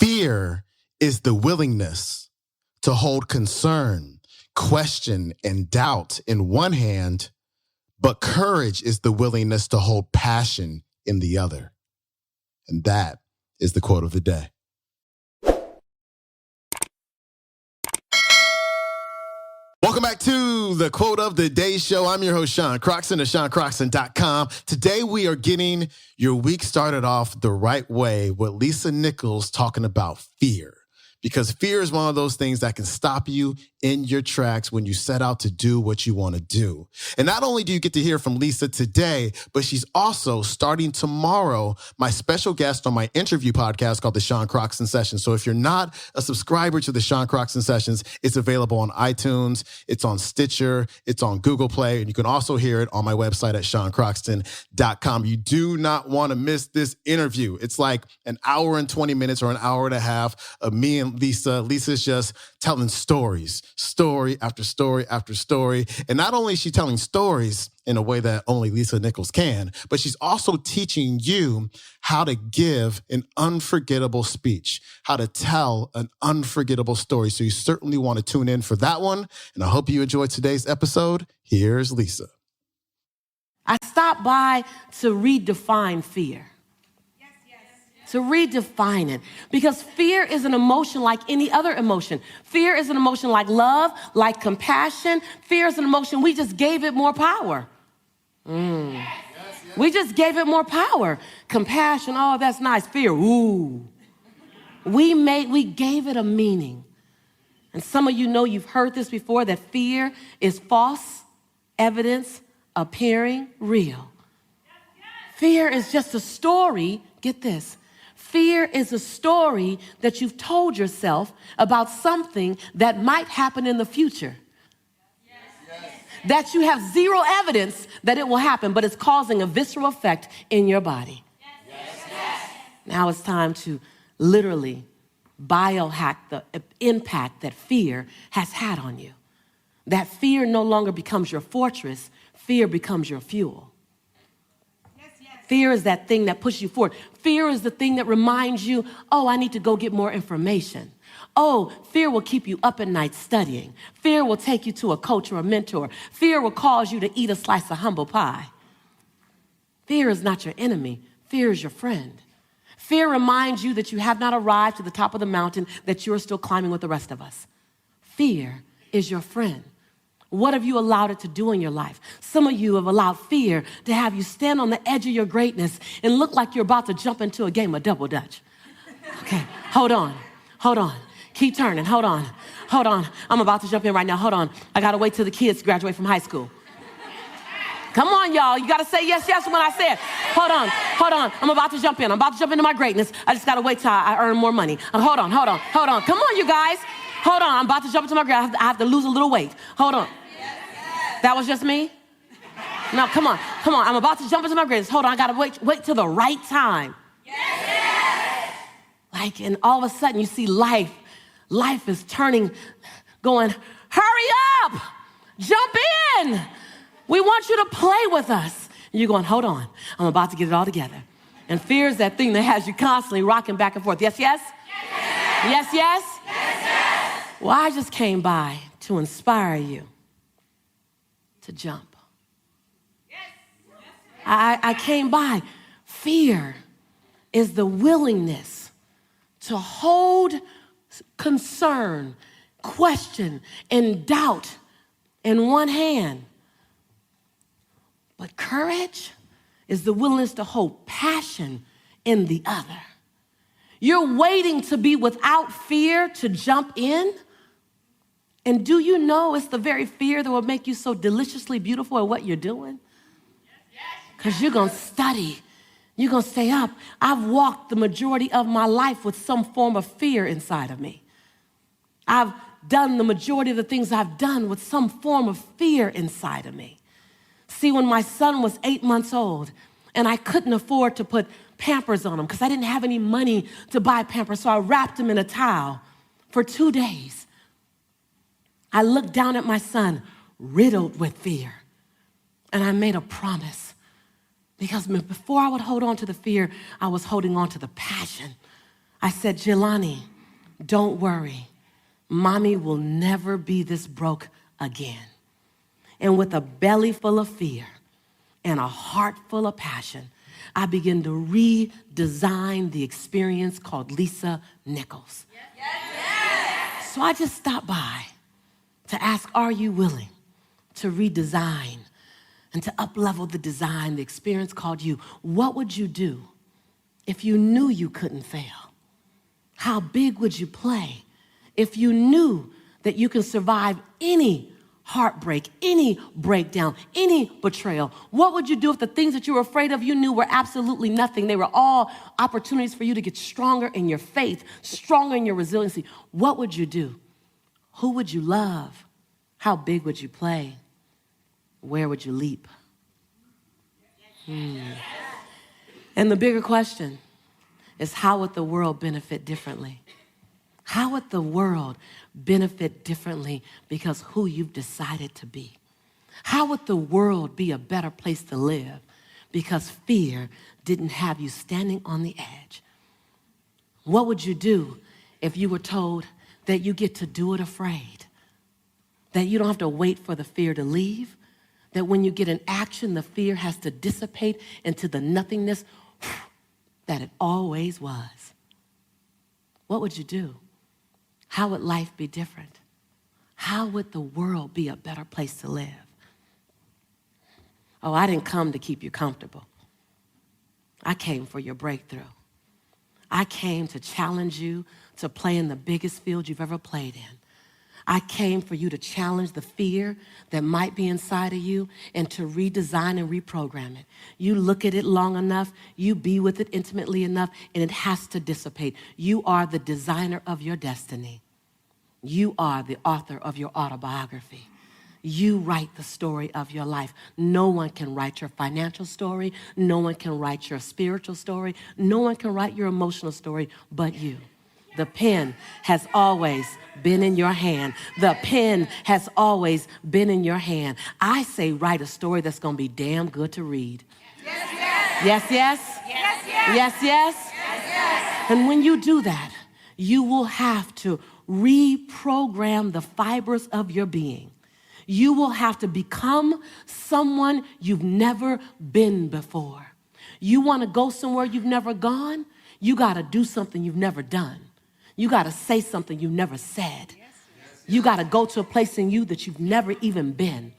Fear is the willingness to hold concern, question, and doubt in one hand, but courage is the willingness to hold passion in the other. And that is the quote of the day. Welcome back to the Quote of the Day show. I'm your host, Sean Croxton of SeanCroxton.com. Today, we are getting your week started off the right way with Lisa Nichols talking about fear. Because fear is one of those things that can stop you in your tracks when you set out to do what you want to do. And not only do you get to hear from Lisa today, but she's also starting tomorrow, my special guest on my interview podcast called The Sean Croxton Sessions. So if you're not a subscriber to The Sean Croxton Sessions, it's available on iTunes, it's on Stitcher, it's on Google Play, and you can also hear it on my website at SeanCroxton.com. You do not want to miss this interview. It's like an hour and 20 minutes or an hour and a half of me and Lisa. Lisa's just telling stories, story after story after story. And not only is she telling stories in a way that only Lisa Nichols can, but she's also teaching you how to give an unforgettable speech, how to tell an unforgettable story. So you certainly want to tune in for that one. And I hope you enjoyed today's episode. Here's Lisa. I stopped by to redefine fear. To redefine it. Because fear is an emotion like any other emotion. Fear is an emotion like love, like compassion. Fear is an emotion, we just gave it more power. We just gave it more power. Compassion, oh, that's nice. Fear, ooh. We gave it a meaning. And some of you know you've heard this before, that fear is false evidence appearing real. Fear is just a story, get this. Fear is a story that you've told yourself about something that might happen in the future. That you have zero evidence that it will happen, but it's causing a visceral effect in your body. Now it's time to literally biohack the impact that fear has had on you. That fear no longer becomes your fortress, fear becomes your fuel. Fear is that thing that pushes you forward. Fear is the thing that reminds you, oh, I need to go get more information. Oh, fear will keep you up at night studying. Fear will take you to a coach or a mentor. Fear will cause you to eat a slice of humble pie. Fear is not your enemy. Fear is your friend. Fear reminds you that you have not arrived to the top of the mountain, that you are still climbing with the rest of us. Fear is your friend. What have you allowed it to do in your life? Some of you have allowed fear to have you stand on the edge of your greatness and look like you're about to jump into a game of double dutch. Okay, hold on. Keep turning, hold on. I'm about to jump in right now, hold on. I gotta wait till the kids graduate from high school. Come on, y'all, you gotta say yes when I say it. Hold on, I'm about to jump in. I'm about to jump into my greatness. I just gotta wait till I earn more money. Hold on. Come on, you guys. Hold on, I'm about to jump into my greatness. I have to lose a little weight. Hold on. That was just me? No, come on. I'm about to jump into my greatness. Hold on, I gotta wait till the right time. Like, and all of a sudden you see life is turning, going, hurry up, jump in. We want you to play with us. And you're going, hold on, I'm about to get it all together. And fear is that thing that has you constantly rocking back and forth. Yes? Yes? Well, I just came by to inspire you to jump. I came by. Fear is the willingness to hold concern, question, and doubt in one hand. But courage is the willingness to hold passion in the other. You're waiting to be without fear to jump in. And do you know it's the very fear that will make you so deliciously beautiful at what you're doing? Because you're going to study. You're going to stay up. I've walked the majority of my life with some form of fear inside of me. I've done the majority of the things I've done with some form of fear inside of me. See, when my son was 8 months old and I couldn't afford to put Pampers on him because I didn't have any money to buy Pampers, so I wrapped him in a towel for 2 days. I looked down at my son, riddled with fear, and I made a promise. Because before I would hold on to the fear, I was holding on to the passion. I said, Jelani, don't worry. Mommy will never be this broke again. And with a belly full of fear and a heart full of passion, I began to redesign the experience called Lisa Nichols. Yes. So I just stopped by to ask, are you willing to redesign and to up-level the design, the experience called you? What would you do if you knew you couldn't fail? How big would you play if you knew that you can survive any heartbreak, any breakdown, any betrayal? What would you do if the things that you were afraid of you knew were absolutely nothing? They were all opportunities for you to get stronger in your faith, stronger in your resiliency. What would you do? Who would you love? How big would you play? Where would you leap? And the bigger question is, how would the world benefit differently? How would the world benefit differently because who you've decided to be? How would the world be a better place to live because fear didn't have you standing on the edge? What would you do if you were told that you get to do it afraid? That you don't have to wait for the fear to leave? That when you get in action, the fear has to dissipate into the nothingness that it always was? What would you do? How would life be different? How would the world be a better place to live? Oh, I didn't come to keep you comfortable. I came for your breakthrough. I came to challenge you to play in the biggest field you've ever played in. I came for you to challenge the fear that might be inside of you and to redesign and reprogram it. You look at it long enough, you be with it intimately enough, and it has to dissipate. You are the designer of your destiny. You are the author of your autobiography. You write the story of your life. No one can write your financial story. No one can write your spiritual story. No one can write your emotional story but you. The pen has always been in your hand. The pen has always been in your hand. I say write a story that's going to be damn good to read. Yes, yes. Yes, yes. Yes, yes. Yes, yes. Yes, yes. And when you do that, you will have to reprogram the fibers of your being. You will have to become someone you've never been before. You want to go somewhere you've never gone? You got to do something you've never done. You got to say something you've never said. You got to go to a place in you that you've never even been.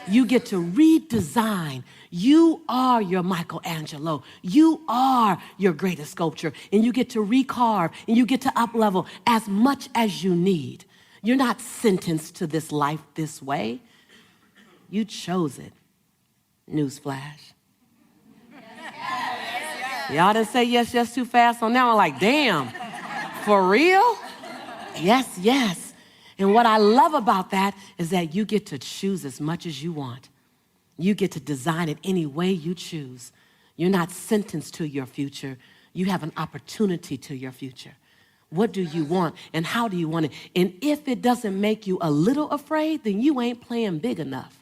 You get to redesign. You are your Michelangelo. You are your greatest sculpture. And you get to recarve and you get to up-level as much as you need. You're not sentenced to this life this way. You chose it. Newsflash. Y'all didn't say yes, yes too fast. So now I'm like, damn. For real? Yes, yes. And what I love about that is that you get to choose as much as you want. You get to design it any way you choose. You're not sentenced to your future. You have an opportunity to your future. What do you want and how do you want it? And if it doesn't make you a little afraid, then you ain't playing big enough.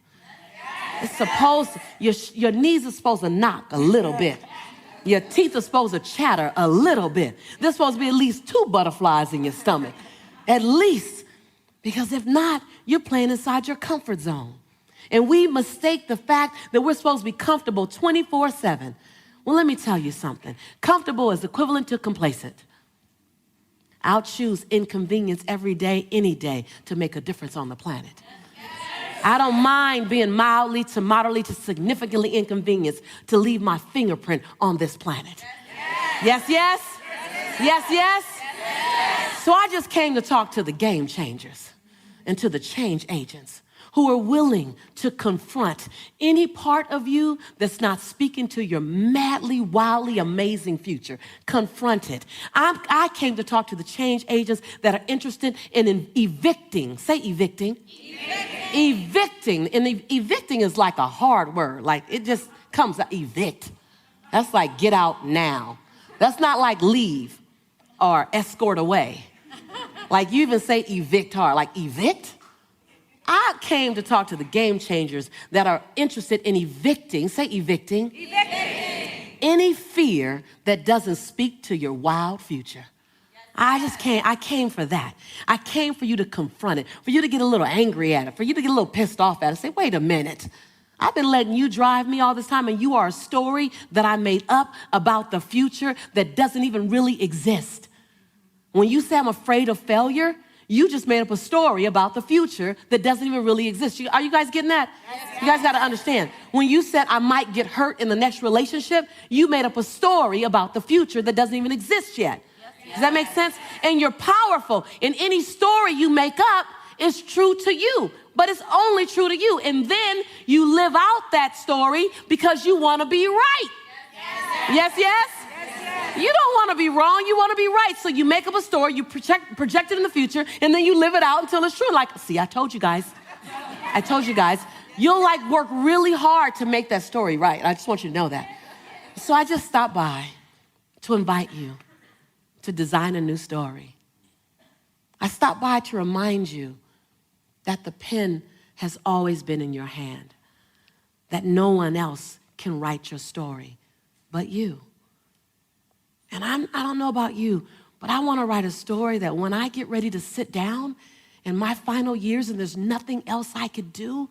It's supposed, your knees are supposed to knock a little bit. Your teeth are supposed to chatter a little bit. There's supposed to be at least 2 butterflies in your stomach. At least. Because if not, you're playing inside your comfort zone. And we mistake the fact that we're supposed to be comfortable 24/7. Well, let me tell you something. Comfortable is equivalent to complacent. I'll choose inconvenience every day, any day, to make a difference on the planet. I don't mind being mildly to moderately to significantly inconvenienced to leave my fingerprint on this planet. Yes, yes? Yes, yes? So I just came to talk to the game changers and to the change agents who are willing to confront any part of you that's not speaking to your madly, wildly amazing future. Confront it. I came to talk to the change agents that are interested in evicting. Say evicting. Evicting. And evicting is like a hard word. Like it just comes out. Evict. That's like get out now. That's not like leave or escort away. Like you even say evict hard. Like evict? I came to talk to the game changers that are interested in evicting, say evicting, any fear that doesn't speak to your wild future. I came for that. I came for you to confront it, for you to get a little angry at it, for you to get a little pissed off at it. Say, wait a minute. I've been letting you drive me all this time, and you are a story that I made up about the future that doesn't even really exist. When you say I'm afraid of failure, you just made up a story about the future that doesn't even really exist. Are you guys getting that? Yes. You guys got to understand. When you said I might get hurt in the next relationship, you made up a story about the future that doesn't even exist yet. Yes. Does that make sense? And you're powerful. And any story you make up is true to you, but it's only true to you. And then you live out that story because you want to be right. Yes, yes? You don't want to be wrong. You want to be right. So you make up a story, you project it in the future, and then you live it out until it's true. Like, see, I told you guys. I told you guys. You'll like work really hard to make that story right. I just want you to know that. So I just stopped by to invite you to design a new story. I stopped by to remind you that the pen has always been in your hand, that no one else can write your story but you. And I don't know about you, but I want to write a story that when I get ready to sit down in my final years and there's nothing else I could do,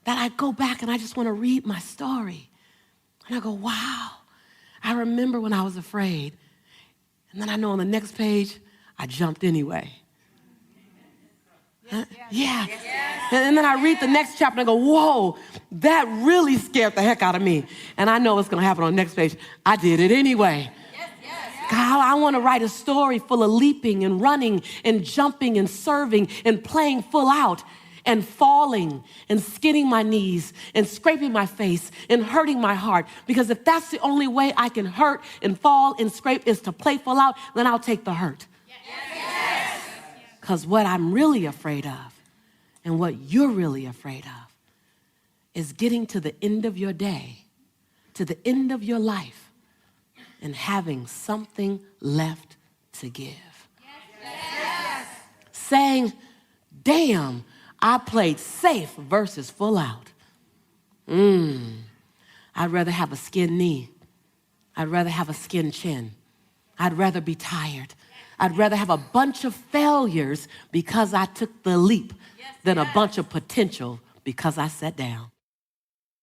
that I go back and I just want to read my story. And I go, wow, I remember when I was afraid. And then I know on the next page, I jumped anyway. Yes, yes, yeah. Yes, and then I read the next chapter and I go, whoa, that really scared the heck out of me. And I know what's going to happen on the next page. I did it anyway. God, I want to write a story full of leaping and running and jumping and serving and playing full out and falling and skinning my knees and scraping my face and hurting my heart. Because if that's the only way I can hurt and fall and scrape is to play full out, then I'll take the hurt. Because what I'm really afraid of and what you're really afraid of is getting to the end of your day, to the end of your life, and having something left to give. Yes. Saying, damn, I played safe versus full out. I'd rather have a skin knee. I'd rather have a skin chin. I'd rather be tired. I'd rather have a bunch of failures because I took the leap than a bunch of potential because I sat down.